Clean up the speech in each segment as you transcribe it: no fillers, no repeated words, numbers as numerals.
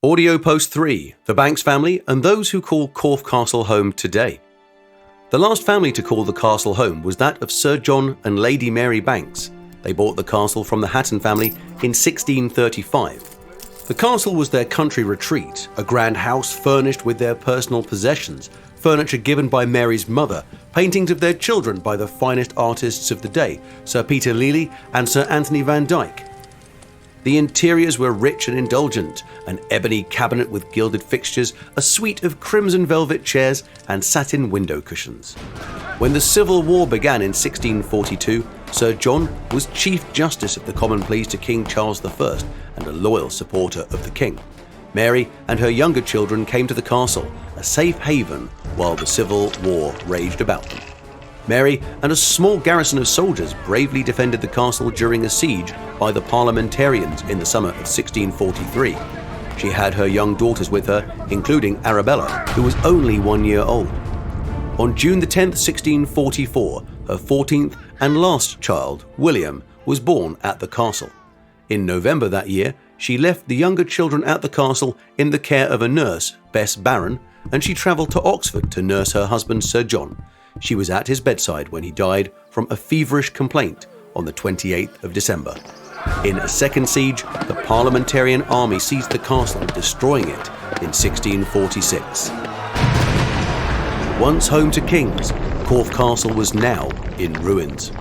Audio Post 3, The Banks Family and Those Who Call Corfe Castle Home Today. The last family to call the castle home was that of Sir John and Lady Mary Banks. They bought the castle from the Hatton family in 1635. The castle was their country retreat, a grand house furnished with their personal possessions, furniture given by Mary's mother, paintings of their children by the finest artists of the day, Sir Peter Lely and Sir Anthony Van Dyck. The interiors were rich and indulgent, an ebony cabinet with gilded fixtures, a suite of crimson velvet chairs and satin window cushions. When the Civil War began in 1642, Sir John was Chief Justice of the Common Pleas to King Charles I and a loyal supporter of the King. Mary and her younger children came to the castle, a safe haven while the Civil War raged about them. Mary and a small garrison of soldiers bravely defended the castle during a siege by the Parliamentarians in the summer of 1643. She had her young daughters with her, including Arabella, who was only 1 year old. On June 10, 1644, her 14th and last child, William, was born at the castle. In November that year, she left the younger children at the castle in the care of a nurse, Bess Barron, and she travelled to Oxford to nurse her husband, Sir John. She was at his bedside when he died from a feverish complaint on the 28th of December. In a second siege, the Parliamentarian army seized the castle, destroying it in 1646. Once home to kings, Corfe Castle was now in ruins.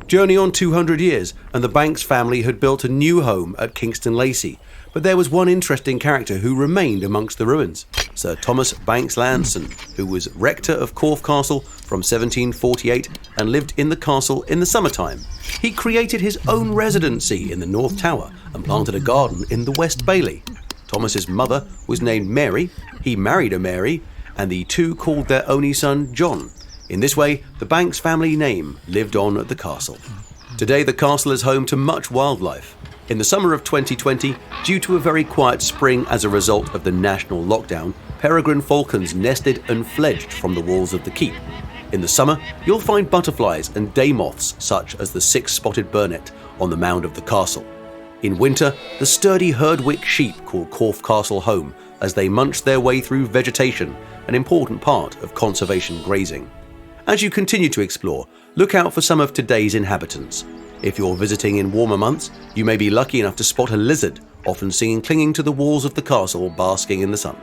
Journey on 200 years, and the Banks family had built a new home at Kingston Lacey, but there was one interesting character who remained amongst the ruins. Sir Thomas Banks Lanson, who was rector of Corfe Castle from 1748 and lived in the castle in the summertime. He created his own residency in the North Tower and planted a garden in the West Bailey. Thomas's mother was named Mary, he married a Mary, and the two called their only son John. In this way, the Banks family name lived on at the castle. Today, the castle is home to much wildlife. In the summer of 2020, due to a very quiet spring as a result of the national lockdown, peregrine falcons nested and fledged from the walls of the keep. In the summer, you'll find butterflies and day moths such as the six-spotted burnet on the mound of the castle. In winter, the sturdy Herdwick sheep call Corfe Castle home as they munch their way through vegetation, an important part of conservation grazing. As you continue to explore, look out for some of today's inhabitants. If you're visiting in warmer months, you may be lucky enough to spot a lizard, often seen clinging to the walls of the castle, basking in the sun.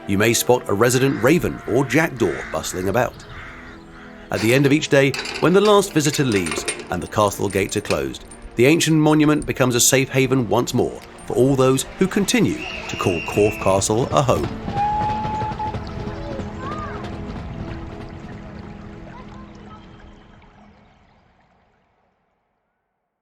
You may spot a resident raven or jackdaw bustling about. At the end of each day, when the last visitor leaves and the castle gates are closed, the ancient monument becomes a safe haven once more for all those who continue to call Corfe Castle a home.